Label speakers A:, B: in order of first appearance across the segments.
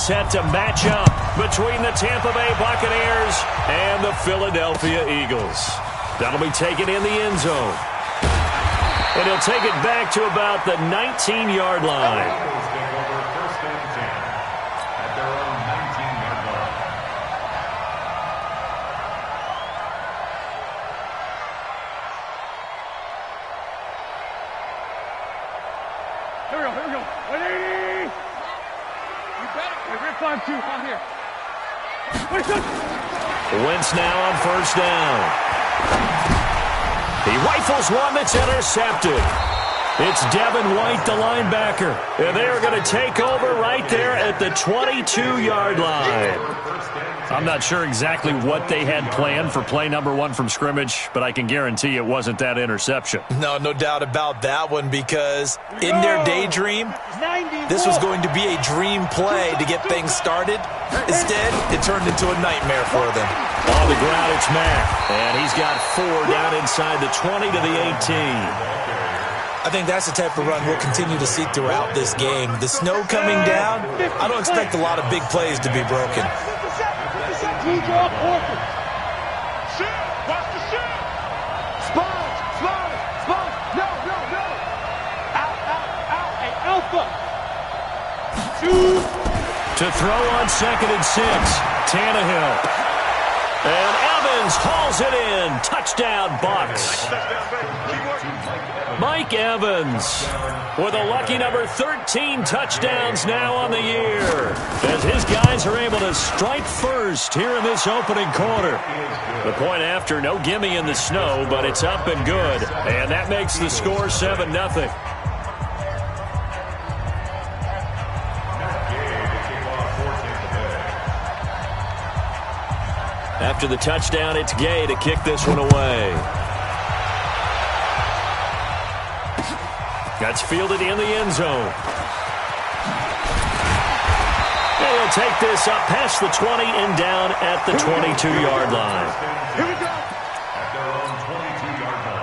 A: set to match up between the Tampa Bay Buccaneers and the Philadelphia Eagles. That'll be taken in the end zone. And he'll take it back to about the 19-yard line.
B: Here we go. 180. You bet it. We're 5-2 out here.
A: Wentz now on first down. He rifles one that's intercepted. It's Devin White, the linebacker. And they are going to take over right there at the 22-yard line. I'm not sure exactly what they had planned for play number one from scrimmage, but I can guarantee it wasn't that interception.
C: No doubt about that one, because in their daydream, this was going to be a dream play to get things started. Instead, it turned into a nightmare for them.
A: On the ground, it's Mack, and he's got 4 down inside the 20 to the 18.
C: I think that's the type of run we'll continue to see throughout this game. The snow coming down, I don't expect a lot of big plays to be broken.
B: Watch the shit. Spine. No. Out. Hey, Alpha.
A: To throw on 2nd and 6, Tannehill. And Evans hauls it in. Touchdown, Bucs. Mike Evans with a lucky number 13 touchdowns now on the year, as his guys are able to strike first here in this opening quarter. The point after, no gimme in the snow, but it's up and good. And that makes the score 7-0. After the touchdown, it's Gay to kick this one away. That's fielded in the end zone. And he'll take this up past the 20 and down at the 22-yard line.
B: Here we go.
D: At their own 22-yard line.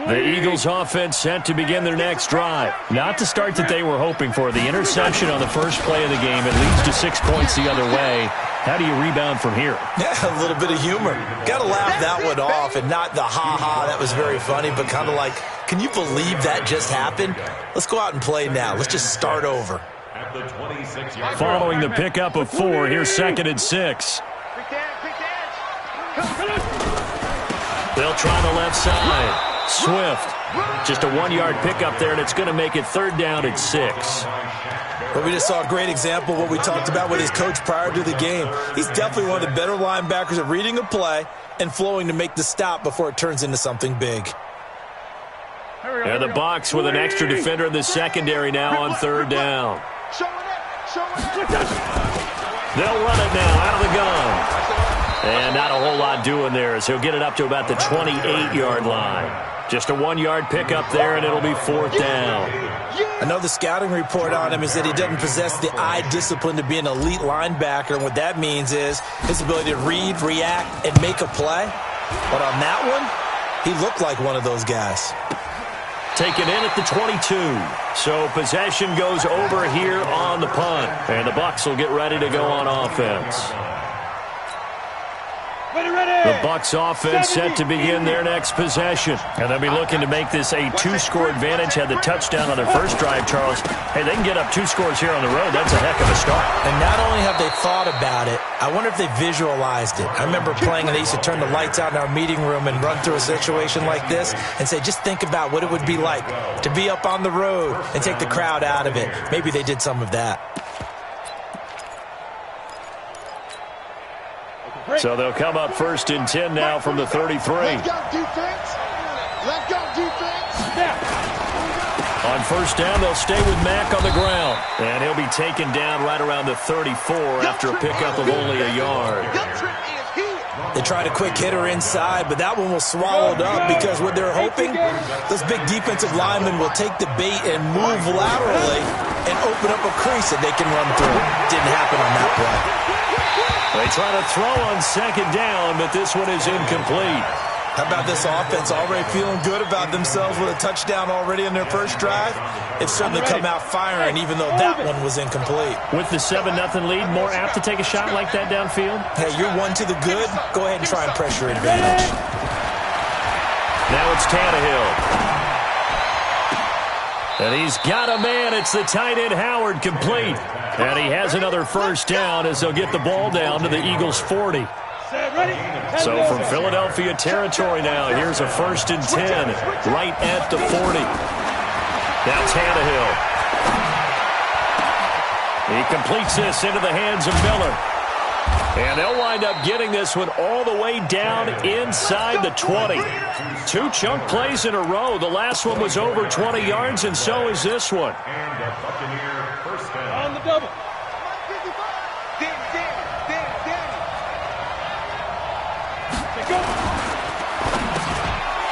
A: The Eagles offense set to begin their next drive. Not the start that they were hoping for. The interception on the first play of the game. It leads to 6 points the other way. How do you rebound from here?
C: Yeah, a little bit of humor. Got to laugh that one off, and not the ha-ha, that was very funny, but kind of like, can you believe that just happened? Let's go out and play now. Let's just start over.
D: At the 26-yard
A: Following the pickup of 4, here's 2nd and 6. They'll try the left side. Swift. Just a 1-yard pickup there, and it's going to make it 3rd down at 6.
C: But we just saw a great example of what we talked about with his coach prior to the game. He's definitely one of the better linebackers at reading a play and flowing to make the stop before it turns into something big.
A: And the Bucs with an extra defender in the secondary now on 3rd down. They'll run it now out of the gun. And not a whole lot doing there, as he'll get it up to about the 28-yard line. Just a 1-yard pickup there, and it'll be 4th down.
C: I know the scouting report on him is that he doesn't possess the eye discipline to be an elite linebacker, and what that means is his ability to read, react, and make a play. But on that one, he looked like one of those guys.
A: Taken in at the 22. So possession goes over here on the punt. And the Bucs will get ready to go on offense. The Bucs offense set to begin their next possession. And they'll be looking to make this a 2-score advantage. Had the touchdown on their first drive, Charles. Hey, they can get up 2 scores here on the road. That's a heck of a start.
C: And not only have they thought about it, I wonder if they visualized it. I remember playing, and they used to turn the lights out in our meeting room and run through a situation like this and say, just think about what it would be like to be up on the road and take the crowd out of it. Maybe they did some of that.
A: So they'll come up 1st and 10 now from the 33.
B: Let's go, defense. Let's go, defense.
A: On 1st down, they'll stay with Mack on the ground. And he'll be taken down right around the 34 after a pickup of only a yard.
C: They tried a quick hitter inside, but that one was swallowed up because what they're hoping, those big defensive linemen will take the bait and move laterally and open up a crease that they can run through. Didn't happen on that play.
A: They try to throw on second down, but this one is incomplete.
C: How about this offense already feeling good about themselves with a touchdown already in their first drive? They've certainly come out firing, even though that one was incomplete.
A: With the 7-0 lead, more apt to take a shot like that downfield?
C: Hey, you're one to the good. Go ahead and try and press your advantage.
A: Now it's Tannehill. And he's got a man. It's the tight end Howard, complete. And he has another first down as they'll get the ball down to the Eagles' 40. So from Philadelphia territory now, here's a 1st and 10 right at the 40. Now Tannehill. He completes this into the hands of Miller. And they'll wind up getting this one all the way down inside the 20. 2 chunk plays in a row. The last one was over 20 yards, and so is this one.
D: And a Buccaneer first down.
B: On the double.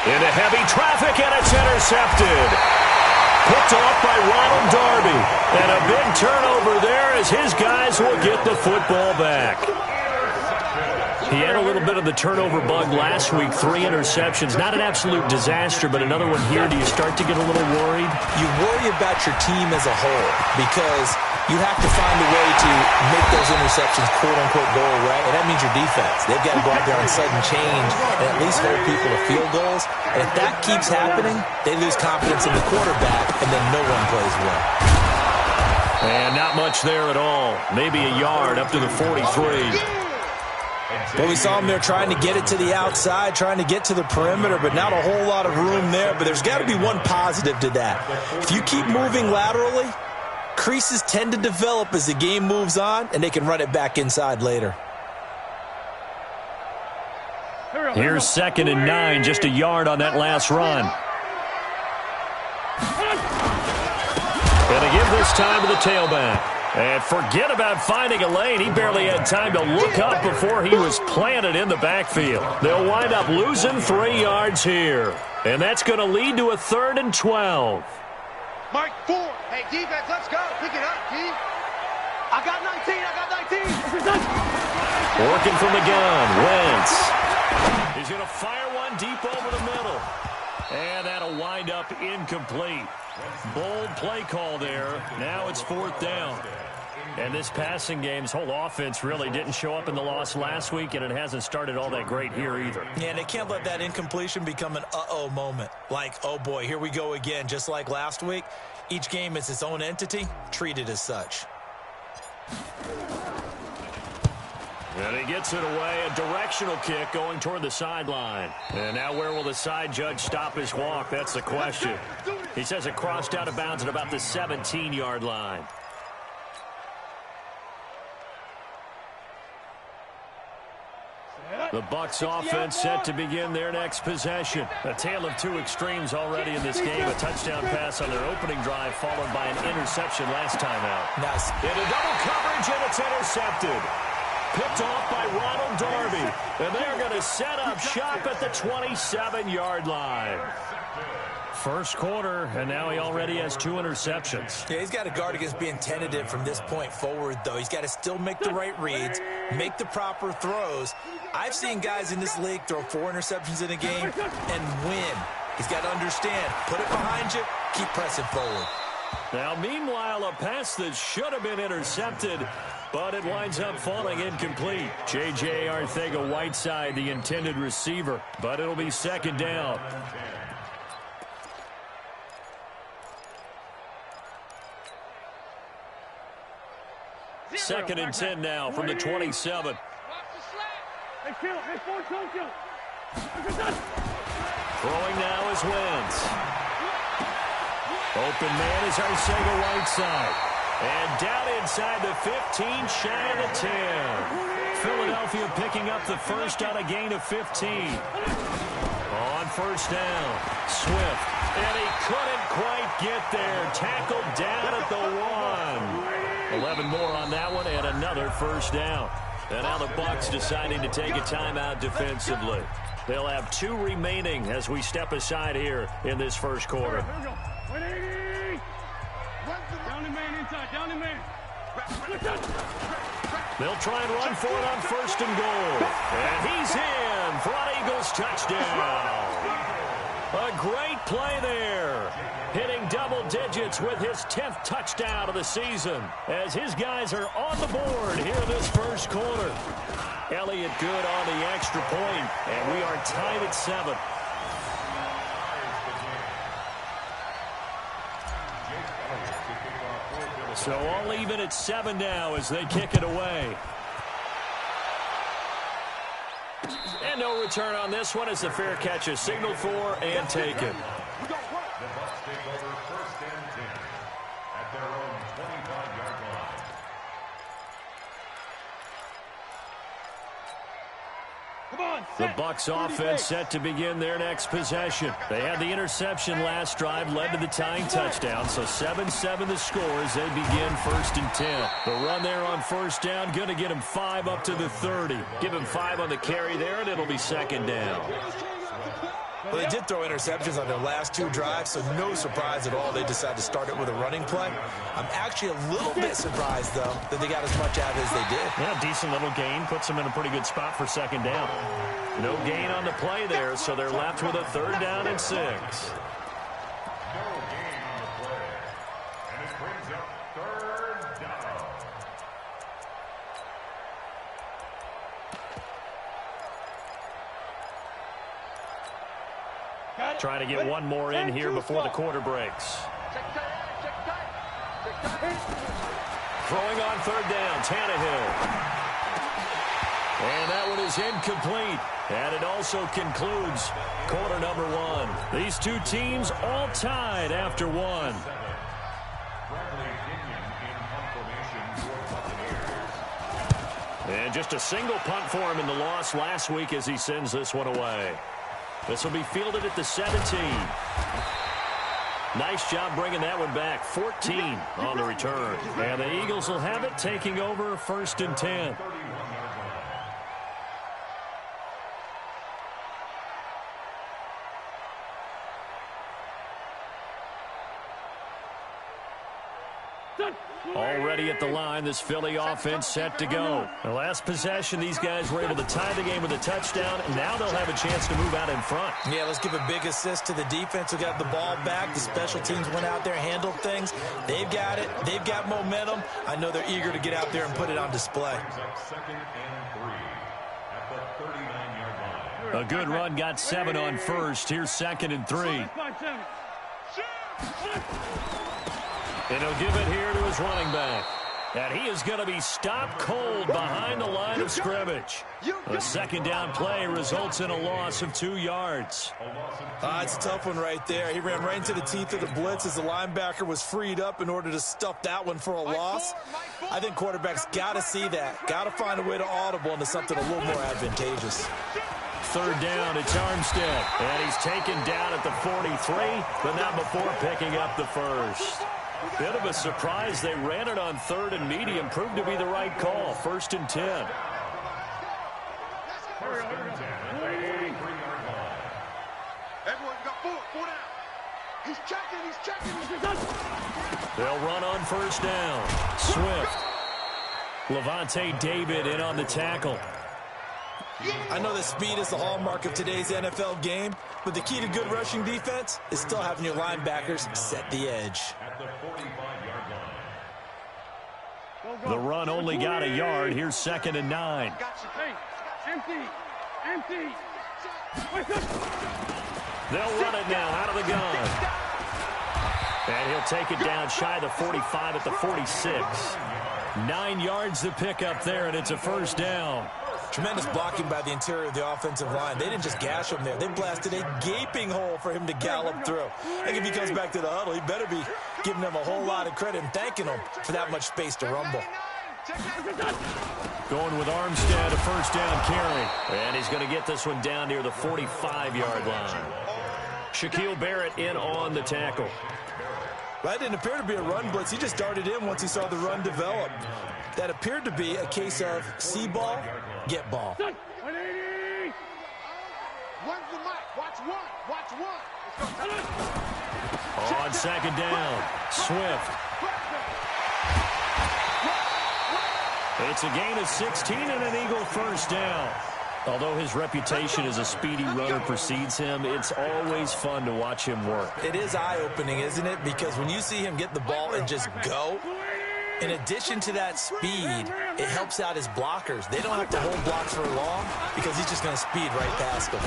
A: Into heavy traffic, and it's intercepted. Picked off by Ronald Darby. And a big turnover there as his guys will get the football back. He had a little bit of the turnover bug last week, 3 interceptions. Not an absolute disaster, but another one here. Do you start to get a little worried?
C: You worry about your team as a whole because you have to find a way to make those interceptions, quote-unquote, go away, and that means your defense. They've got to go out there on sudden change and at least hold people to field goals. And if that keeps happening, they lose confidence in the quarterback, and then no one plays well.
A: And not much there at all. Maybe a yard up to the 43.
C: Well, we saw them there trying to get it to the outside, trying to get to the perimeter, but not a whole lot of room there. But there's got to be one positive to that. If you keep moving laterally, creases tend to develop as the game moves on, and they can run it back inside later.
A: Here's 2nd and 9, just a yard on that last run. Going to give this time to the tailback. And forget about finding a lane. He barely had time to look up before he was planted in the backfield. They'll wind up losing 3 yards here. And that's going to lead to a 3rd and 12.
B: Mike 4. Hey, defense, let's go. Pick it up, D. I got 19.
A: Working from the gun. Wentz. He's going to fire one deep over the middle. And that'll wind up incomplete. Bold play call there. Now it's 4th down. And this passing game's whole offense really didn't show up in the loss last week, and it hasn't started all that great here either.
C: Yeah, and they can't let that incompletion become an uh-oh moment. Like, oh boy, here we go again, just like last week. Each game is its own entity, treated as such.
A: And he gets it away, a directional kick going toward the sideline. And now where will the side judge stop his walk? That's the question. He says it crossed out of bounds at about the 17-yard line. The Bucs offense set to begin their next possession. A tale of 2 extremes already in this game. A touchdown pass on their opening drive followed by an interception last time out.
C: Nice.
A: Into double coverage, and it's intercepted. Picked off by Ronald Darby. And they're going to set up shop at the 27-yard line. First quarter, and now he already has 2 interceptions.
C: Yeah, he's got to guard against being tentative from this point forward, though. He's got to still make the right reads, make the proper throws. I've seen guys in this league throw 4 interceptions in a game and win. He's got to understand, put it behind you, keep pressing forward.
A: Now, meanwhile, a pass that should have been intercepted, but it winds up falling incomplete. J.J. Arcega-Whiteside, the intended receiver, but it'll be 2nd down. Second and 10 now from the 27. Throwing now is Wentz. Open man is Arcega-Whiteside. And down inside the 15, shy of the 10. Philadelphia picking up the first on a gain of 15. On first down, Swift. And he couldn't quite get there. Tackled down at the 1. 11 more on that one and another first down. And now the Bucs deciding to take a timeout defensively. They'll have 2 remaining as we step aside here in this first quarter.
B: Down the man inside, down the man.
A: They'll try and run for it on 1st and goal. And he's in for an Eagles touchdown. A great play there. Hitting double digits with his 10th touchdown of the season as his guys are on the board here in this first quarter. Elliott good on the extra point, and we are tied at 7. So all even at 7 now as they kick it away. And no return on this one as the fair catch is signaled for and taken.
D: The Bucs take over 1st and 10 at their own 25-yard line.
A: The Bucs offense set to begin their next possession. They had the interception last drive, led to the tying touchdown. So 7-7 the score as they begin 1st and 10. The run there on 1st down, going to get him 5 up to the 30. Give him 5 on the carry there, and it'll be 2nd down.
C: Well, they did throw interceptions on their last 2 drives, so no surprise at all they decided to start it with a running play. I'm actually a little bit surprised, though, that they got as much out of it as they did.
A: Yeah, decent little gain. Puts them in a pretty good spot for 2nd down. No gain on the play there, so they're left with a 3rd down and 6.
D: No gain on the play. And it brings up 3rd down.
A: Trying to get one more in here before the quarter breaks. Throwing on 3rd down, Tannehill. And that one is incomplete. And it also concludes quarter number 1. These two teams all tied after 1.
D: Bradley Ginion in punt formation for Buccaneers.
A: And just a single punt for him in the loss last week as he sends this one away. This will be fielded at the 17. Nice job bringing that one back. 14 on the return. And the Eagles will have it, taking over 1st and 10. Already at the line, this Philly offense set to go. The last possession, these guys were able to tie the game with a touchdown, and now they'll have a chance to move out in front.
C: Yeah, let's give a big assist to the defense who got the ball back. The special teams went out there, handled things. They've got it. They've got momentum. I know they're eager to get out there and put it on display.
D: 2nd and 3 at the 39-yard line.
A: A good run got 7 on 1st. Here's 2nd and 3. And he'll give it here to his running back. And he is going to be stopped cold behind the line of scrimmage. A 2nd down play results in a loss of 2 yards.
C: It's a tough one right there. He ran right into the teeth of the blitz as the linebacker was freed up in order to stuff that one for a loss. I think quarterbacks got to see that. Got to find a way to audible into something a little more advantageous.
A: 3rd down, it's Armstead. And he's taken down at the 43, but not before picking up the 1st. Bit of a surprise. They ran it on 3rd and medium. Proved to be the right call. 1st and 10.
D: 1st and 10 at the 83-yard line.
B: Everyone got 4 down. He's checking.
A: They'll run on 1st down. Swift. Levante David in on the tackle.
C: I know that speed is the hallmark of today's NFL game, but the key to good rushing defense is still having your linebackers set the edge.
D: At the 45-yard line.
A: The run only got a yard. Here's 2nd and 9.
E: Empty.
A: They'll run it now out of the gun. And he'll take it down shy of the 45 at the 46. 9 yards to pick up there, and it's a 1st down.
C: Tremendous blocking by the interior of the offensive line. They didn't just gash him there. They blasted a gaping hole for him to gallop through. I think if he comes back to the huddle, he better be giving them a whole lot of credit and thanking them for that much space to rumble.
A: Going with Armstead, a 1st down carry. And he's going to get this one down near the 45-yard line. Shaquille Barrett in on the tackle.
C: That didn't appear to be a run blitz. He just darted in once he saw the run develop. That appeared to be a case of see ball, get ball.
E: 180.
B: When's the mic? Watch one.
A: On 2nd down, Swift. It's a gain of 16 and an Eagle first down. Although his reputation as a speedy runner precedes him, it's always fun to watch him work.
C: It is eye-opening, isn't it? Because when you see him get the ball and just go, in addition to that speed, it helps out his blockers. They don't have to hold blocks for long because he's just going to speed right past them.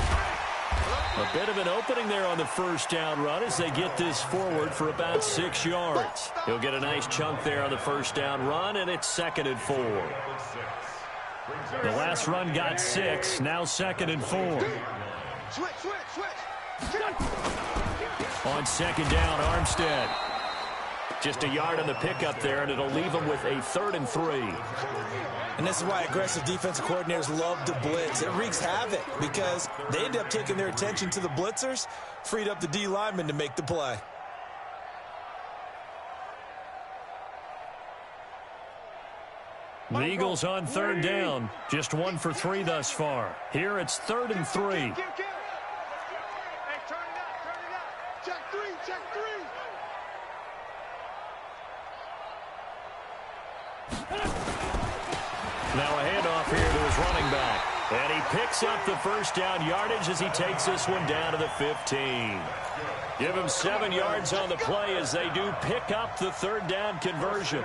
A: A bit of an opening there on the first down run as they get this forward for about 6 yards. He'll get a nice chunk there on the first down run, and it's 2nd and 4. The last run got 6, now 2nd and 4. On 2nd down, Armstead. Just a yard on the pickup there, and it'll leave him with a 3rd and 3.
C: And this is why aggressive defensive coordinators love to blitz. It wreaks havoc because they end up taking their attention to the blitzers, freed up the D lineman to make the play.
A: The Eagles on 3rd down, just 1 for 3 thus far. Here it's 3rd and 3.
B: Hey, turn it up. Check three.
A: Now a handoff here to his running back. And he picks up the first down yardage as he takes this one down to the 15. Give him 7 yards on the play as they do pick up the 3rd down conversion.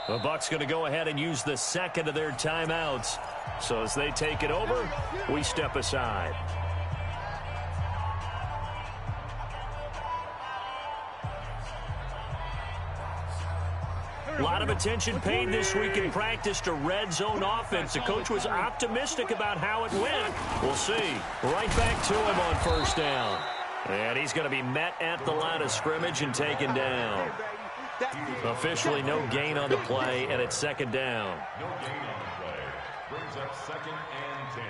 A: The Bucs going to go ahead and use the 2nd of their timeouts. So as they take it over, we step aside. A lot of attention paid this week in practice to red zone offense. The coach was optimistic about how it went. We'll see. Right back to him on first down. And he's going to be met at the line of scrimmage and taken down. Officially no gain on the play, and it's 2nd down.
D: No gain on the play. Brings up 2nd and 10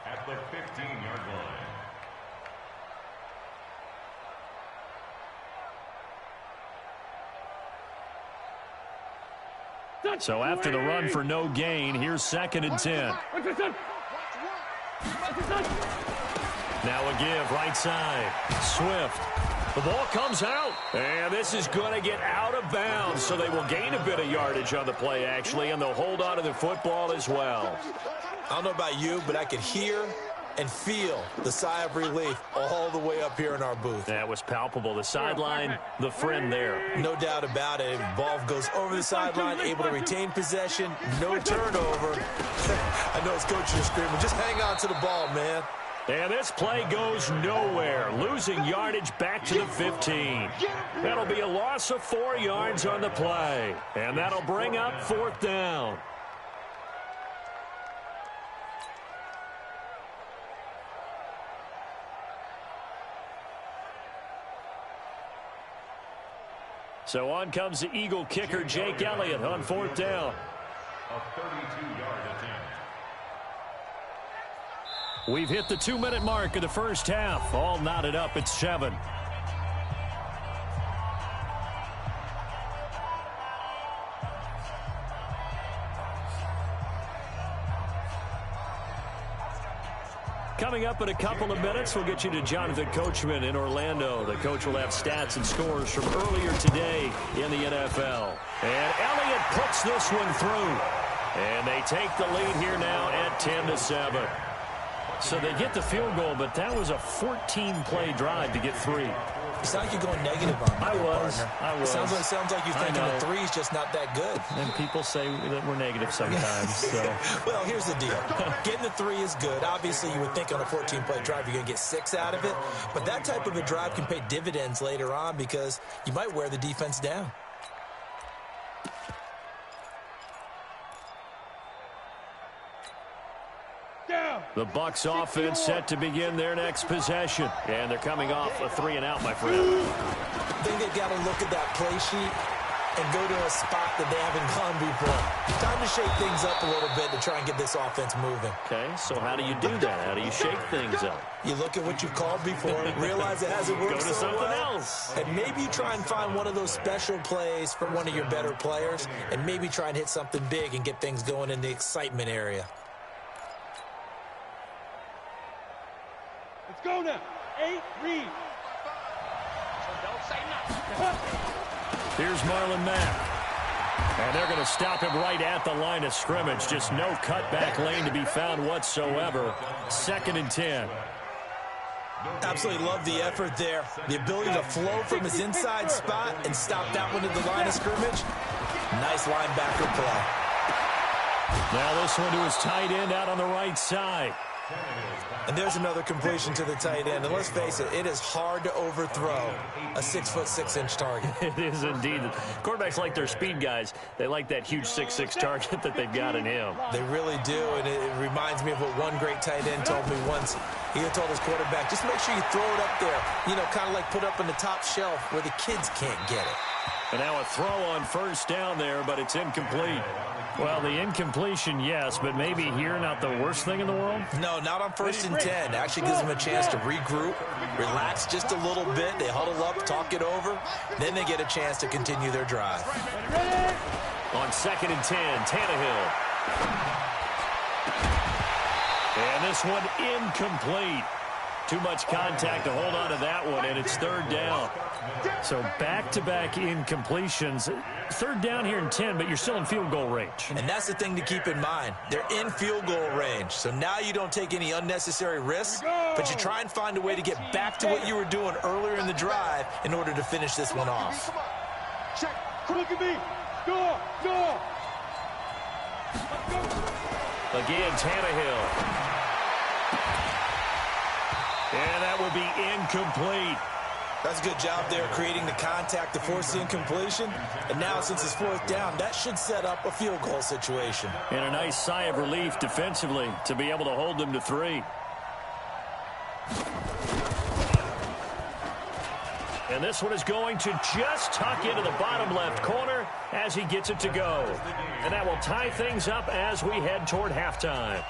D: at the 15-yard line.
A: So after the run for no gain, here's 2nd and 10. Now a give, right side. Swift. The ball comes out, and this is going to get out of bounds, so they will gain a bit of yardage on the play, actually, and they'll hold on to the football as well.
C: I don't know about you, but I could hear and feel the sigh of relief all the way up here in our booth.
A: That was palpable. The sideline, the friend there.
C: No doubt about it. Ball goes over the sideline, able to retain possession, no turnover. I know his coach is screaming, just hang on to the ball, man.
A: And this play goes nowhere, losing yardage back to the 15. That'll be a loss of 4 yards on the play, and that'll bring up 4th down. So on comes the Eagle kicker, Jake Elliott, on 4th down.
D: A 32-yard attempt.
A: We've hit the 2-minute mark of the first half. All knotted up at 7. Coming up in a couple of minutes, we'll get you to Jonathan Coachman in Orlando. The coach will have stats and scores from earlier today in the NFL. And Elliott puts this one through. And they take the lead here now at 10-7. So they get the field goal, but that was a 14-play drive to get 3.
C: You sound like you're going negative on me.
A: I was.
C: Sounds like you're thinking the 3's just not that good.
A: And people say that we're negative sometimes. So.
C: Well, here's the deal. Getting the 3 is good. Obviously, you would think on a 14-play drive you're going to get 6 out of it. But that type of a drive can pay dividends later on because you might wear the defense down.
A: The Bucs offense set to begin their next possession. And they're coming off a 3-and-out, my friend.
C: I think they've got to look at that play sheet and go to a spot that they haven't gone before. Time to shake things up a little bit to try and get this offense moving.
A: Okay, so how do you do that? How do you shake things up?
C: You look at what you've called before, realize it hasn't worked
A: Go to
C: so
A: something
C: well,
A: else.
C: and maybe you try and find one of those special plays from one of your better players, and maybe try and hit something big and get things going in the excitement area.
E: Let's go now. 8, read.
A: Here's Marlon Mack. And they're going to stop him right at the line of scrimmage. Just no cutback lane to be found whatsoever. 2nd and 10.
C: Absolutely love the effort there. The ability to flow from his inside spot and stop that one at the line of scrimmage. Nice linebacker play.
A: Now this one to his tight end out on the right side.
C: And there's another completion to the tight end. And let's face it, it is hard to overthrow a 6'6" target.
A: It is indeed. Quarterbacks like their speed guys. They like that huge 6'6" target that they've got in him.
C: They really do, and it reminds me of what one great tight end told me once. He had told his quarterback, just make sure you throw it up there, you know, kind of like put up on the top shelf where the kids can't get it.
A: And now a throw on 1st down there, but it's incomplete. Well, the incompletion, yes, but maybe here not the worst thing in the world?
C: No, not on 1st and 10. Actually gives them a chance to regroup, relax just a little bit. They huddle up, talk it over. Then they get a chance to continue their drive.
A: On 2nd and 10, Tannehill. And this one incomplete. Too much contact to hold on to that one, and it's 3rd down. So back-to-back incompletions. 3rd down here in 10, but you're still in field goal range.
C: And that's the thing to keep in mind. They're in field goal range. So now you don't take any unnecessary risks, but you try and find a way to get back to what you were doing earlier in the drive in order to finish this one off.
B: Check. Look at me. Go.
A: Again, Tannehill. And that will be incomplete.
C: That's a good job there, creating the contact to force the incompletion. And now, since it's 4th down, that should set up a field goal situation.
A: And a nice sigh of relief defensively to be able to hold them to 3. And this one is going to just tuck into the bottom left corner as he gets it to go. And that will tie things up as we head toward halftime.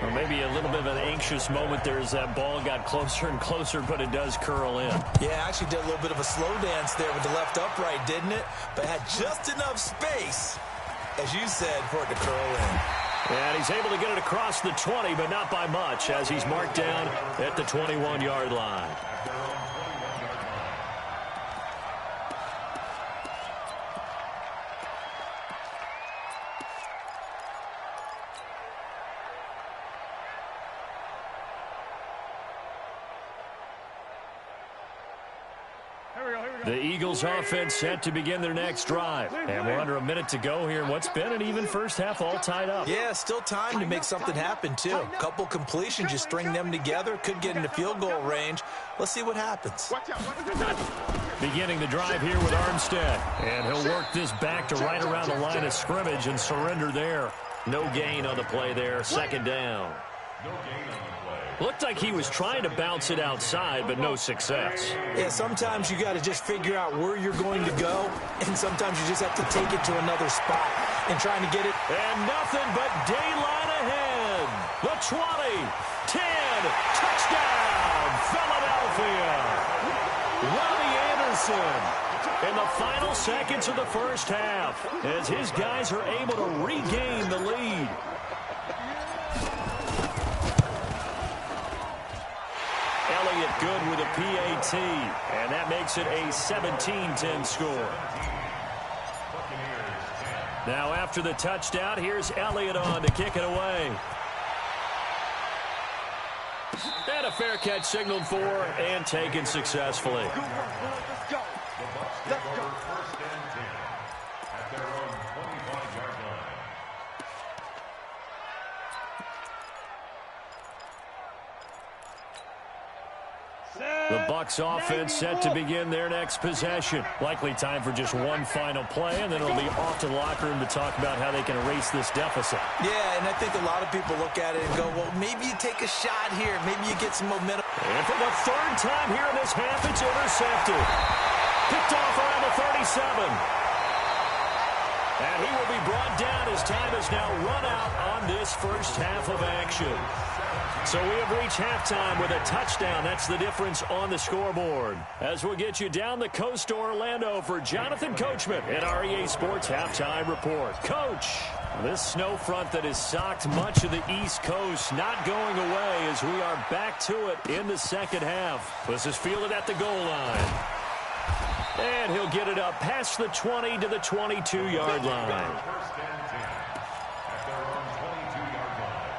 A: Or maybe a little bit of an anxious moment there as that ball got closer and closer, but it does curl in.
C: Yeah, actually did a little bit of a slow dance there with the left upright, didn't it? But had just enough space, as you said, for it to curl in.
A: And he's able to get it across the 20, but not by much, as he's marked down at the 21-yard line. The Eagles offense set to begin their next drive. And we're under a minute to go here in what's been an even first half, all tied up.
C: Yeah, still time to make something happen, too. A couple completions, you string them together, could get into field goal range. Let's see what happens.
A: Beginning the drive here with Armstead. And he'll work this back to right around the line of scrimmage and surrender there. No gain on the play there, 2nd down. Looked like he was trying to bounce it outside, but no success.
C: Yeah, sometimes you got to just figure out where you're going to go, and sometimes you just have to take it to another spot and trying to get it.
A: And nothing but daylight ahead. The 20, 10, touchdown, Philadelphia. Robbie Anderson in the final seconds of the first half as his guys are able to regain the lead. Elliott good with a PAT, and that makes it a 17-10 score. Now after the touchdown, here's Elliott on to kick it away. And a fair catch signaled for and taken successfully.
B: Let's go. Let's go.
D: First and 10 at their own 25-yard line.
A: The Bucs offense set to begin their next possession. Likely time for just one final play, and then it'll be off to the locker room to talk about how they can erase this deficit.
C: Yeah, and I think a lot of people look at it and go, well, maybe you take a shot here. Maybe you get some momentum.
A: And for the 3rd time here in this half, it's intercepted. Picked off around the 37. And he will be brought down as time has now run out on this first half of action. So we have reached halftime with a touchdown. That's the difference on the scoreboard. As we'll get you down the coast to Orlando for Jonathan Coachman in our EA Sports Halftime Report. Coach, this snow front that has socked much of the East Coast not going away as we are back to it in the second half. This is fielded at the goal line. And he'll get it up past the 20 to the 22-yard line.
D: First and 10 at their own 22-yard line.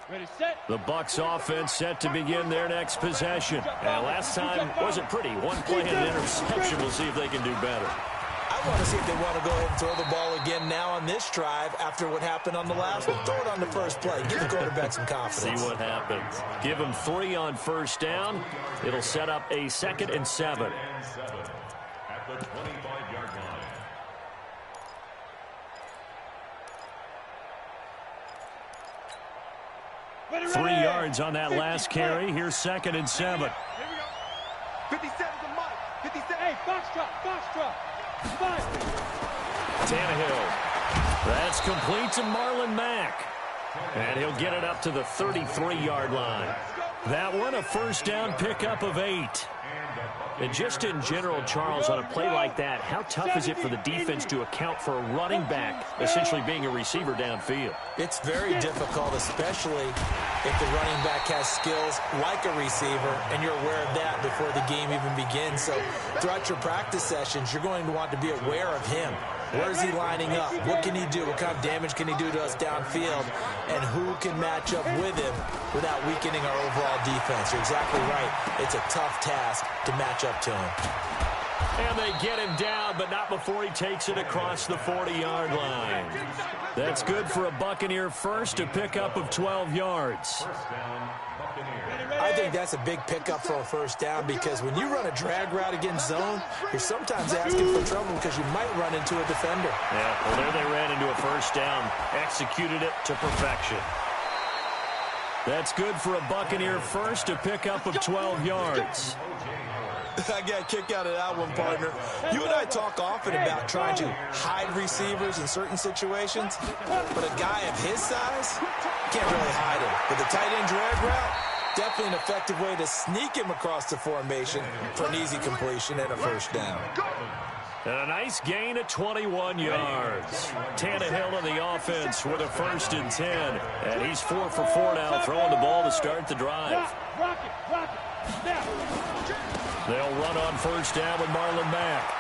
E: Ready, set.
A: The Bucs offense set to begin their next possession. And last time wasn't pretty. One play and an interception. We'll see if they can do better.
C: I want to see if they want to go ahead and throw the ball again now on this drive after what happened on the last one. Throw it on the first play. Give the quarterback some confidence.
A: See what happens. Give him 3 on first down. It'll set up a 2nd and 7.
D: At the 25-yard line.
A: 3 yards on that last carry. Here's 2nd and 7.
B: Here we go. 57 to Mike. 57.
E: Hey, Foxtrot. 5.
A: Tannehill. That's complete to Marlon Mack. And he'll get it up to the 33-yard line. That one, a first down pickup of 8. And just in general, Charles, on a play like that, how tough is it for the defense to account for a running back essentially being a receiver downfield?
C: It's very difficult, especially if the running back has skills like a receiver, and you're aware of that before the game even begins. So throughout your practice sessions, you're going to want to be aware of him. Where is he lining up? What can he do? What kind of damage can he do to us downfield? And who can match up with him without weakening our overall defense? You're exactly right. It's a tough task to match up to him.
A: And they get him down, but not before he takes it across the 40-yard line. That's good for a Buccaneer first, a pickup of 12 yards.
D: First down, Buccaneers.
C: I think that's a big pickup for a first down because when you run a drag route against zone, you're sometimes asking for trouble because you might run into a defender.
A: Yeah, well, there they ran into a first down, executed it to perfection. That's good for a Buccaneer first, a pickup of 12 yards.
C: I got a kick out of that one, partner. You and I talk often about trying to hide receivers in certain situations, but a guy of his size can't really hide him. With the tight end drag route, definitely an effective way to sneak him across the formation for an easy completion and a first down.
A: And a nice gain of 21 yards. Tannehill in the offense with a 1st and 10. And he's 4 for 4 now, throwing the ball to start the drive.
E: Rock it. Now.
A: They'll run on first down with Marlon Mack.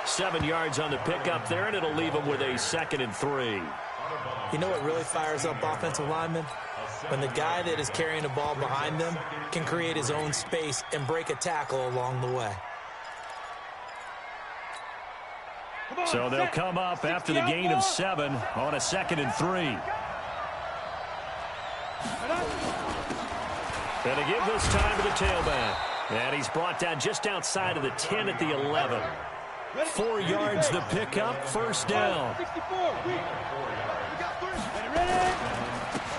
A: 7 yards on the pickup there, and it'll leave them with a 2nd and 3.
C: You know what really fires up offensive linemen? When the guy that is carrying the ball behind them can create his own space and break a tackle along the way.
A: So they'll come up after the gain of 7 on a 2nd and 3. And to give this time to the tailback. And he's brought down just outside of the 10 at the 11. 4 yards the pickup, first down.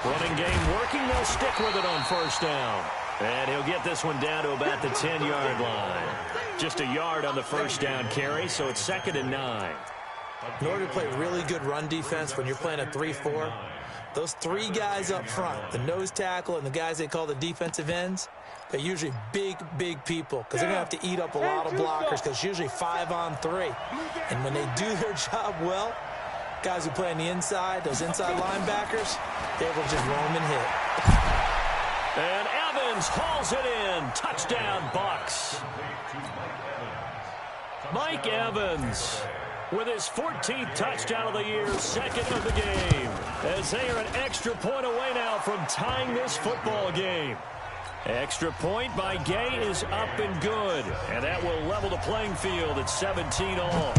A: Running game working, they'll stick with it on first down. And he'll get this one down to about the 10-yard line. Just a yard on the first down carry, so it's 2nd and 9.
C: In order to play really good run defense when you're playing a 3-4, those 3 guys up front, the nose tackle and the guys they call the defensive ends, they're usually big people because they're going to have to eat up a lot of blockers because it's usually 5 on 3. And when they do their job well, guys who play on the inside, those inside linebackers, they will just roam and hit.
A: And Evans hauls it in. Touchdown, Bucs. Mike Evans with his 14th touchdown of the year, 2nd of the game, as they are an extra point away now from tying this football game. Extra point by Gay is up and good, and that will level the playing field at 17 all.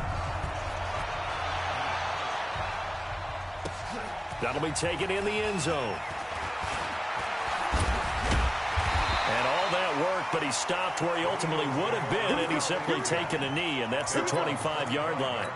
A: That'll be taken in the end zone. And all that work, but he stopped where he ultimately would have been, and he's simply taken a knee, and that's the 25-yard line.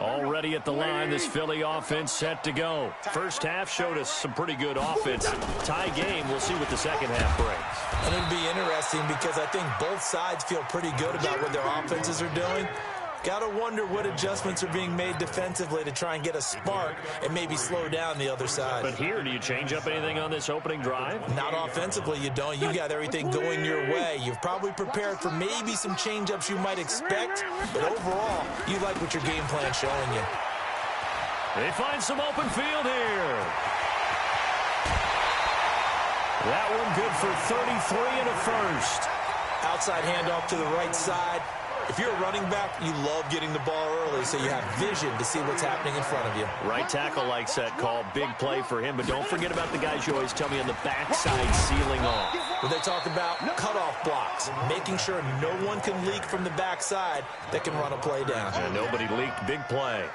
A: Already at the line, this Philly offense set to go. First half showed us some pretty good offense. Tie game, we'll see what the second half brings.
C: And it'll be interesting because I think both sides feel pretty good about what their offenses are doing. Got to wonder what adjustments are being made defensively to try and get a spark and maybe slow down the other side.
A: But here, do you change up anything on this opening drive?
C: Not offensively, you don't. You got everything going your way. You've probably prepared for maybe some change-ups you might expect, but overall, you like what your game plan's showing you.
A: They find some open field here. That one good for 33 and a first.
C: Outside handoff to the right side. If you're a running back, you love getting the ball early so you have vision to see what's happening in front of you.
A: Right tackle likes that call. Big play for him, but don't forget about the guys you always tell me on the backside sealing off.
C: When they talk about cutoff blocks, making sure no one can leak from the backside that can run a play down.
A: And nobody leaked. Big play.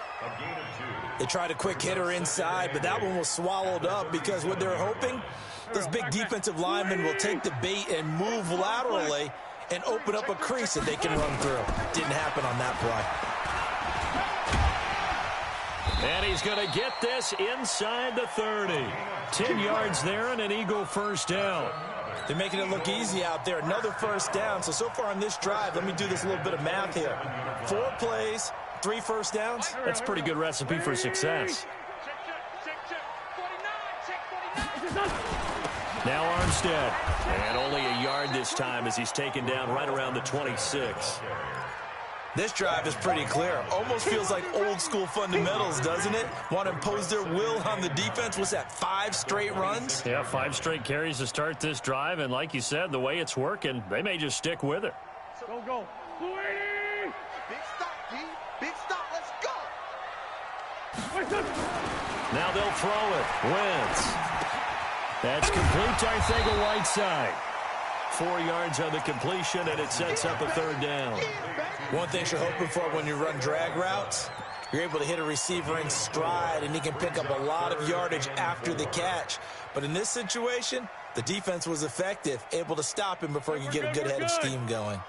C: They tried a quick hitter inside, but that one was swallowed up because what they're hoping, those big defensive linemen will take the bait and move laterally and open up a crease that they can run through. Didn't happen on that play.
A: And he's going to get this inside the 30. 10 yards there and an Eagle first down.
C: They're making it look easy out there. Another first down. So far on this drive, let me do this little bit of math here. 4 plays, 3 first downs.
A: That's a pretty good recipe for success. Now Armstead. And only a yard this time as he's taken down right around the 26.
C: This drive is pretty clear. Almost feels like old school fundamentals, doesn't it? Want to impose their will on the defense. What's that, 5 straight runs?
A: Yeah, 5 straight carries to start this drive. And like you said, the way it's working, they may just stick with it.
E: Go, go.
B: Big stop, D. Big stop. Let's go.
A: Now they'll throw it. Wentz. That's complete to Arcega-Whiteside. 4 yards on the completion, and it sets up a 3rd down.
C: One thing you're hoping for when you run drag routes, you're able to hit a receiver in stride, and he can pick up a lot of yardage after the catch. But in this situation, the defense was effective, able to stop him before he could get a good head of steam going.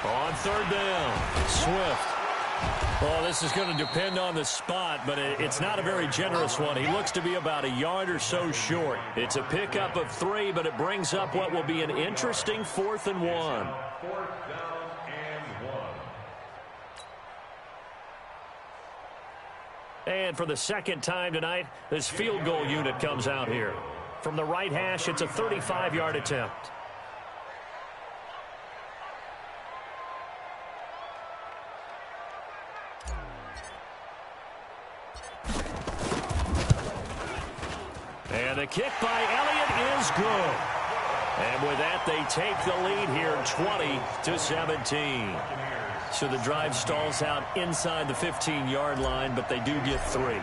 A: On 3rd down, Swift. Oh, this is going to depend on the spot, but it's not a very generous one. He looks to be about a yard or so short. It's a pickup of 3, but it brings up what will be an interesting 4th and 1.
D: 4th down and 1.
A: And for the 2nd time tonight, this field goal unit comes out here. From the right hash, it's a 35-yard attempt. And the kick by Elliott is good. And with that, they take the lead here 20-17. So the drive stalls out inside the 15-yard line, but they do get 3.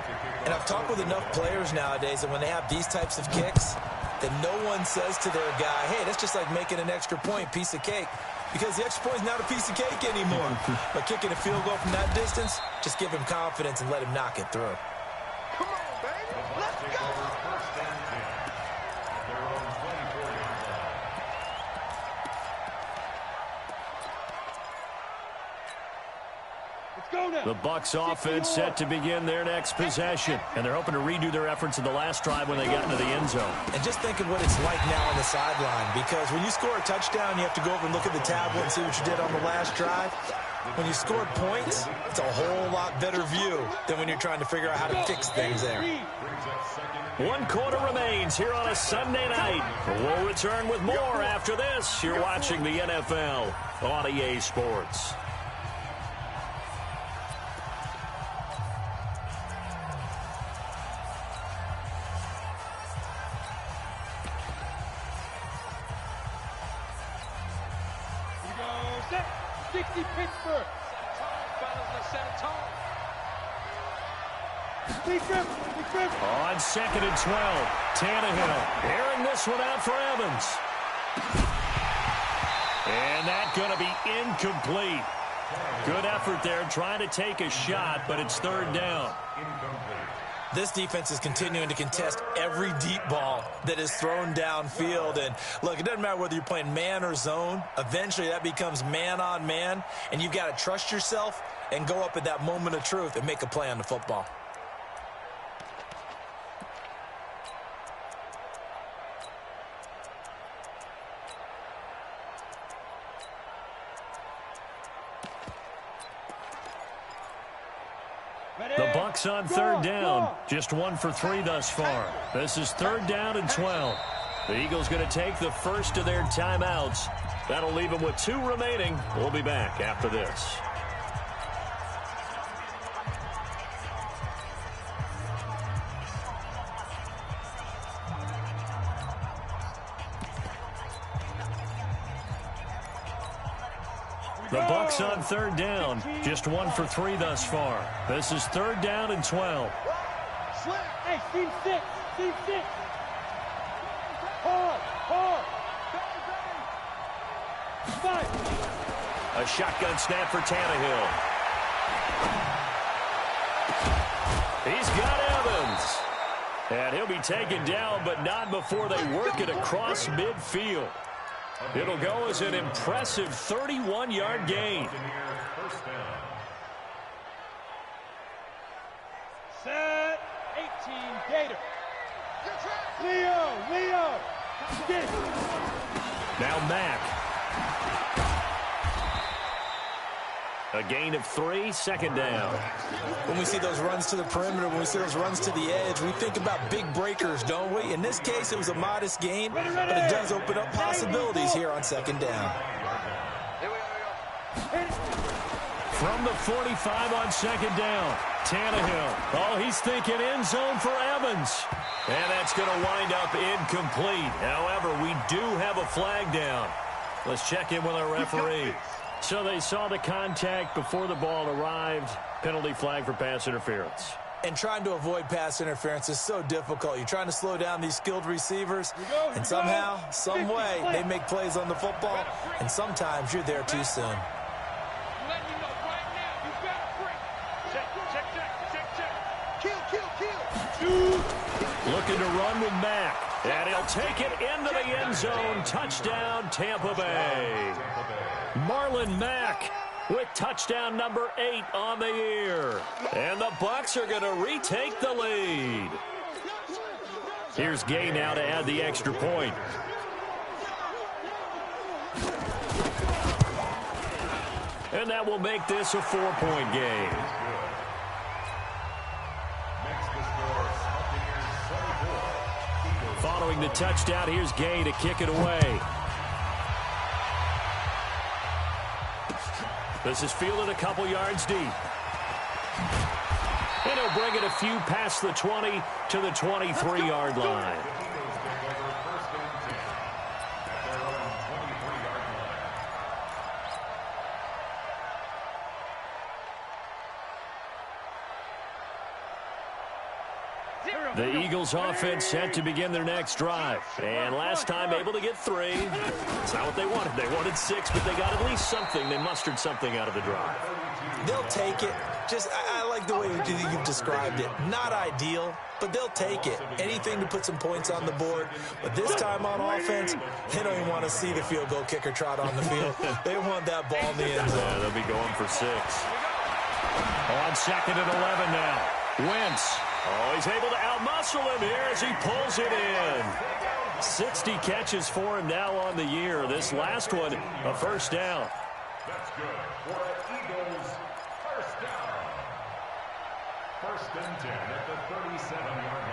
C: And I've talked with enough players nowadays that when they have these types of kicks, that no one says to their guy, hey, that's just like making an extra point, piece of cake. Because the extra point is not a piece of cake anymore. But kicking a field goal from that distance, just give him confidence and let him knock it through.
B: Come on, baby. Let's go.
A: The Bucs offense set to begin their next possession. And they're hoping to redo their efforts in the last drive when they got into the end zone.
C: And just think of what it's like now on the sideline. Because when you score a touchdown, you have to go over and look at the tablet and see what you did on the last drive. When you scored points, it's a whole lot better view than when you're trying to figure out how to fix things there.
A: 1 quarter remains here on a Sunday night. We'll return with more after this. You're watching the NFL on EA Sports.
E: Pittsburgh.
A: On 2nd and 12, Tannehill airing this one out for Evans. And that's going to be incomplete. Good effort there trying to take a shot, but it's 3rd down.
C: This defense is continuing to contest every deep ball that is thrown downfield. And look, it doesn't matter whether you're playing man or zone. Eventually that becomes man on man, and you've got to trust yourself and go up at that moment of truth and make a play on the football.
A: The Bucks on third down. Just 1 for 3 thus far. This is 3rd down and 12. The Eagles going to take the first of their timeouts. That'll leave them with 2 remaining. We'll be back after this. The Bucks on third down. Just 1 for 3 thus far. This is 3rd down and 12.
E: Hey, team 6. Team 6. Hard.
A: A shotgun snap for Tannehill. He's got Evans. And he'll be taken down, but not before they work it across midfield. It'll go as an impressive 31-yard gain.
E: Set. 18. Gator. Leo. Get it.
A: Now Mack. A gain of 3, 2nd down.
C: When we see those runs to the perimeter, when we see those runs to the edge, we think about big breakers, don't we? In this case, it was a modest gain, but it does open up possibilities here on 2nd down.
A: From the 45 on 2nd down, Tannehill. Oh, he's thinking end zone for Evans. And that's going to wind up incomplete. However, we do have a flag down. Let's check in with our referee. So they saw the contact before the ball arrived. Penalty flag for pass interference.
C: And trying to avoid pass interference is so difficult. You're trying to slow down these skilled receivers, and somehow, some way, they make plays on the football, and sometimes you're there too soon.
A: Looking to run with Mack. And he'll take it into the end zone. Touchdown, Tampa Bay. Marlon Mack with touchdown number 8 on the year. And the Bucks are going to retake the lead. Here's Gay now to add the extra point. And that will make this a 4-point game. Following the touchdown, here's Gay to kick it away. This is fielded a couple yards deep. And he'll bring it a few past the 20 to the 23-yard line. The Eagles offense set to begin their next drive. And last time able to get 3. That's not what they wanted. They wanted 6, but they got at least something. They mustered something out of the drive.
C: They'll take it. I like the way you've described it. Not ideal, but they'll take it. Anything to put some points on the board. But this time on offense, they don't even want to see the field goal kicker trot on the field. They want that ball in the end zone.
A: Yeah, they'll be going for 6. On 2nd and 11 now. Wentz. Oh, he's able to outmuscle him here as he pulls it in. 60 catches for him now on the year. This last one, a first down.
D: That's good for an Eagles first down. 1st and 10 at the 37-yard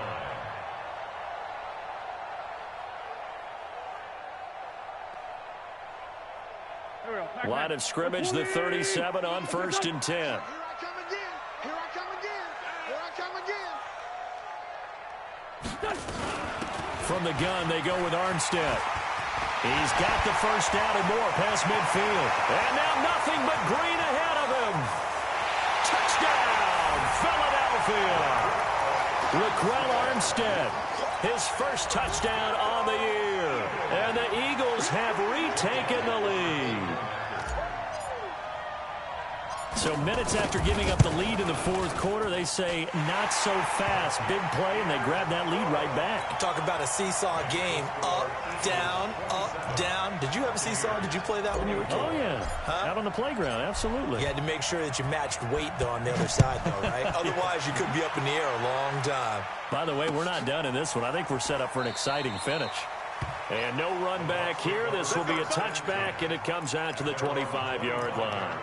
D: line.
A: Line of scrimmage, the 37 on 1st and 10. From the gun, they go with Armstead. He's got the first down and more past midfield. And now nothing but green ahead of him. Touchdown, Philadelphia. Raquel Armstead, his first touchdown on the year. And the Eagles have retaken the lead. So minutes after giving up the lead in the 4th quarter, they say not so fast. Big play, and they grab that lead right back.
C: Talk about a seesaw game. Up, down, up, down. Did you have a seesaw? Did you play that when you were a kid?
A: Oh, yeah. Out on the playground, absolutely.
C: You had to make sure that you matched weight, though, on the other side, though, right? Otherwise, you could be up in the air a long time.
A: By the way, we're not done in this one. I think we're set up for an exciting finish. And no run back here. This will be a touchback, and it comes out to the 25-yard line.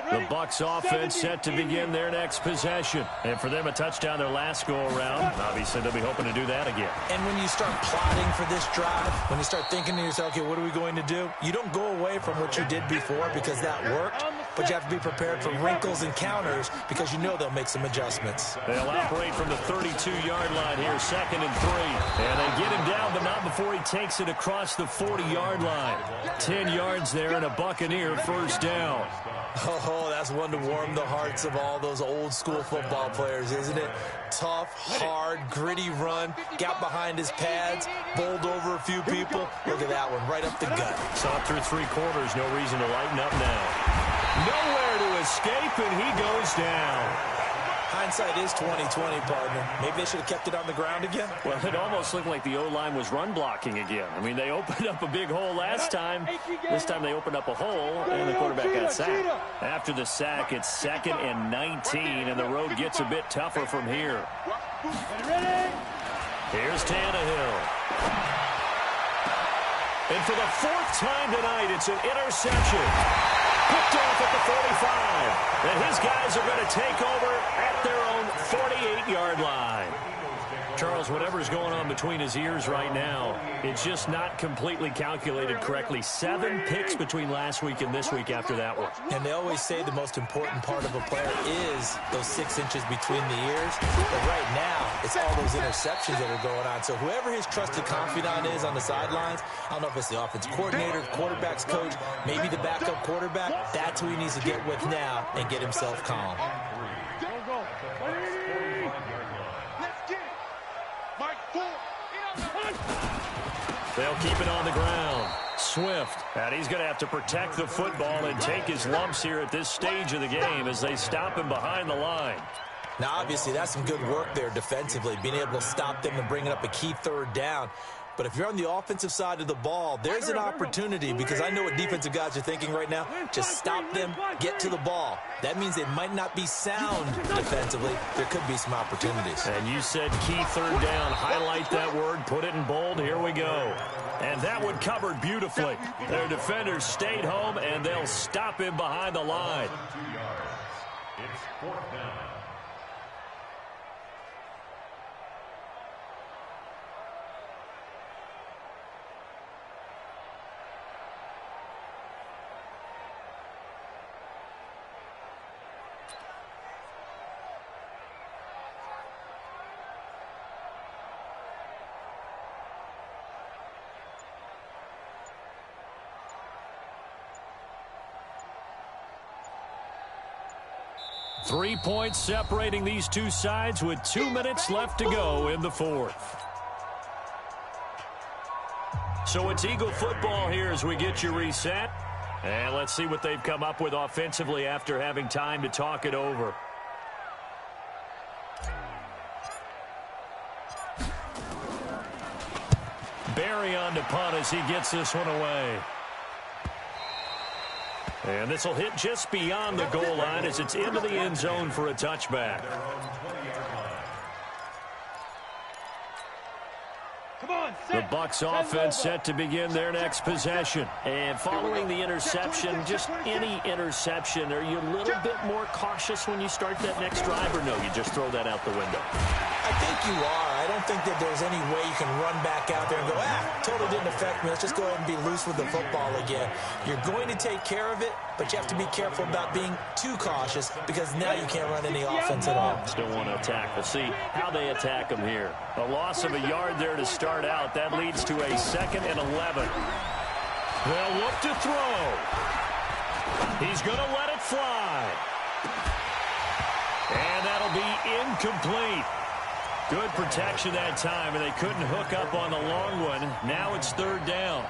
A: The Bucs offense set to begin their next possession. And for them, a touchdown their last go-around. Obviously, they'll be hoping to do that again.
C: And when you start plotting for this drive, when you start thinking to yourself, okay, what are we going to do? You don't go away from what you did before because that worked, but you have to be prepared for wrinkles and counters because you know they'll make some adjustments.
A: They'll operate from the 32-yard line here, 2nd and 3. And they get him down, but not before he takes it across the 40-yard line. 10 yards there and a Buccaneer first down.
C: Oh, that's one to warm the hearts of all those old-school football players, isn't it? Tough, hard, gritty run, got behind his pads, bowled over a few people. Look at that one, right up the gut.
A: Saw through 3 quarters, no reason to lighten up now. Nowhere to escape, and he goes down.
C: Hindsight is 20/20, partner. Maybe they should have kept it on the ground again.
A: Well, it almost looked like the O-line was run blocking again. I mean, they opened up a big hole last time. This time they opened up a hole, and the quarterback got sacked. After the sack, it's 2nd and 19, and the road gets a bit tougher from here. Here's Tannehill. And for the 4th time tonight, it's an interception. Picked off at the 45. And his guys are going to take over at their own 48-yard line. Charles, whatever's going on between his ears right now, it's just not completely calculated correctly. 7 picks between last week and this week after that one.
C: And they always say the most important part of a player is those 6 inches between the ears. But right now, it's all those interceptions that are going on. So whoever his trusted confidant is on the sidelines, I don't know if it's the offense coordinator, quarterback's coach, maybe the backup quarterback, that's who he needs to get with now and get himself calm.
A: They'll keep it on the ground. Swift, and he's going to have to protect the football and take his lumps here at this stage of the game as they stop him behind the line.
C: Now, obviously, that's some good work there defensively, being able to stop them and bringing up a key 3rd down. But if you're on the offensive side of the ball, there's an opportunity because I know what defensive guys are thinking right now. Just stop them, get to the ball. That means they might not be sound defensively. There could be some opportunities.
A: And you said key 3rd down. Highlight that word, put it in bold. Here we go. And that one covered beautifully. Their defenders stayed home, and they'll stop him behind the line.
D: It's 4th down.
A: Three points separating these two sides with 2 minutes left to go in the 4th. So it's Eagle football here as we get you reset. And let's see what they've come up with offensively after having time to talk it over. Barry on to punt as he gets this one away. And this will hit just beyond the goal line as it's into the end zone for a touchback. The Bucs offense set to begin their next possession. And following the interception, just any interception, are you a little bit more cautious when you start that next drive, or no, you just throw that out the window?
C: I think you are. I don't think that there's any way you can run back out there and go, totally didn't affect me. Let's just go ahead and be loose with the football again. You're going to take care of it, but you have to be careful about being too cautious because now you can't run any offense at all.
A: Still want to attack. We'll see how they attack them here. A loss of a yard there to start out. That leads to a 2nd and 11. They'll look to throw. He's going to let it fly. And that'll be incomplete. Good protection that time, and they couldn't hook up on the long one. Now it's 3rd down.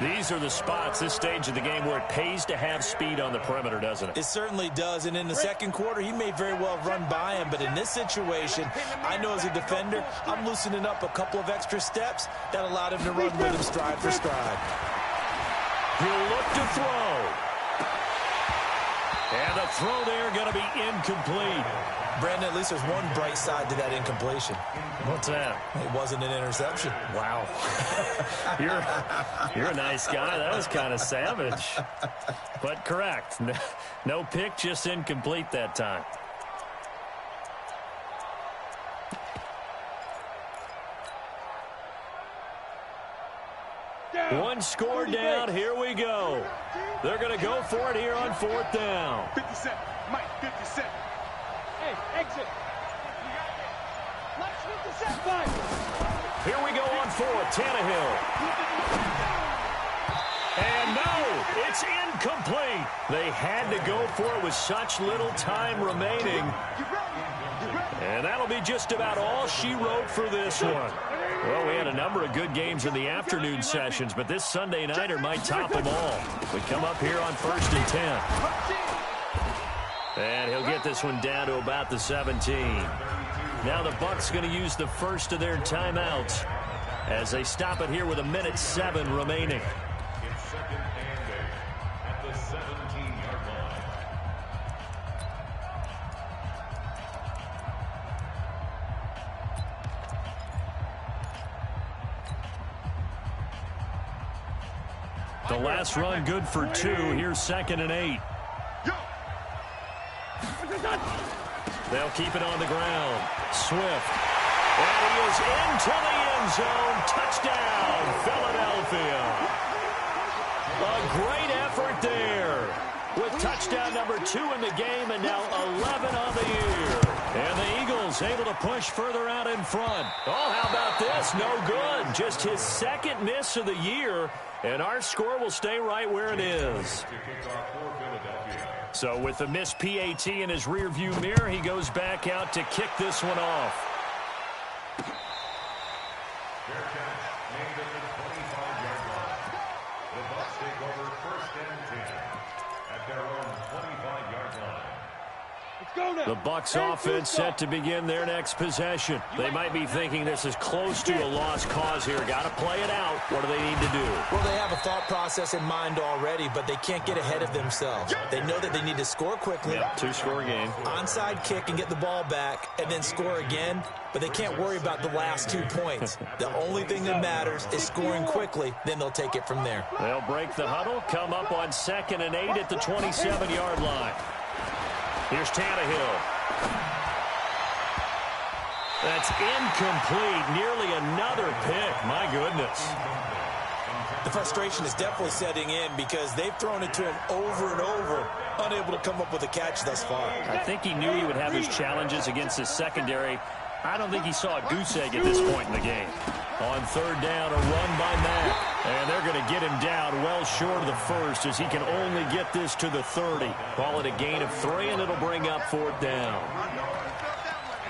A: These are the spots, this stage of the game, where it pays to have speed on the perimeter, doesn't it?
C: It certainly does, and in the 2nd quarter, he may very well run by him, but in this situation, I know as a defender, I'm loosening up a couple of extra steps that allowed him to run with him stride for stride.
A: He'll look to throw. And the throw there going to be incomplete.
C: Brandon, at least there's one bright side to that incompletion.
A: What's that?
C: It wasn't an interception.
A: Wow. You're a nice guy. That was kind of savage. But correct. No pick, just incomplete that time. One score down. Here we go. They're going to go for it here on 4th down.
B: 57. Mike, 57.
E: Hey, exit. Let's 57.
A: Here we go on 4th. Tannehill. And no, it's incomplete. They had to go for it with such little time remaining. And that'll be just about all she wrote for this one. Well, we had a number of good games in the afternoon sessions, but this Sunday nighter might top them all. We come up here on 1st and 10. And he'll get this one down to about the 17. Now the Bucs going to use the first of their timeouts as they stop it here with 1:07 remaining.
D: It's 2nd and 8 at the 17-yard line.
A: The last run good for 2. Here's 2nd and 8. They'll keep it on the ground. Swift. And he is into the end zone. Touchdown, Philadelphia. A great effort there. With touchdown number 2 in the game and now 11 on the year. And the Eagles able to push further out in front. Oh, how about this? No good. Just his 2nd miss of the year. And our score will stay right where it is. So with the missed PAT in his rearview mirror, he goes back out to kick this one off.
D: Fair catch made at the 25-yard line. The Bucs take over 1st and 10 at their own 25-yard line.
E: Let's go now.
A: The Bucs offense set to begin their next possession. They might be thinking this is close to a lost cause here. Got to play it out. What do they need to do?
C: Well, they have a thought process in mind already, but they can't get ahead of themselves. They know that they need to score quickly.
A: Yep, 2-score game.
C: Onside kick and get the ball back and then score again, but they can't worry about the last 2 points. The only thing that matters is scoring quickly, then they'll take it from there.
A: They'll break the huddle, come up on 2nd and 8 at the 27-yard line. Here's Tannehill. That's incomplete. Nearly another pick. My goodness.
C: The frustration is definitely setting in because they've thrown it to him over and over, unable to come up with a catch thus far.
A: I think he knew he would have his challenges against his secondary. I don't think he saw a goose egg at this point in the game. On 3rd down, a run by Matt. And they're going to get him down well short of the 1st as he can only get this to the 30. Call it a gain of 3, and it'll bring up 4th down.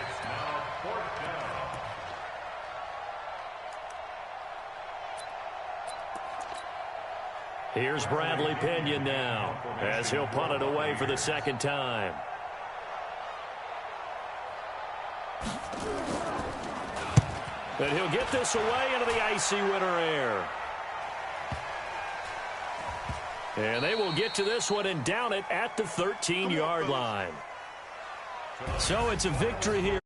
D: It's now 4th down.
A: Here's Bradley Pinion now as he'll punt it away for the 2nd time. And he'll get this away into the icy winter air. And they will get to this one and down it at the 13-yard line. So it's a victory here.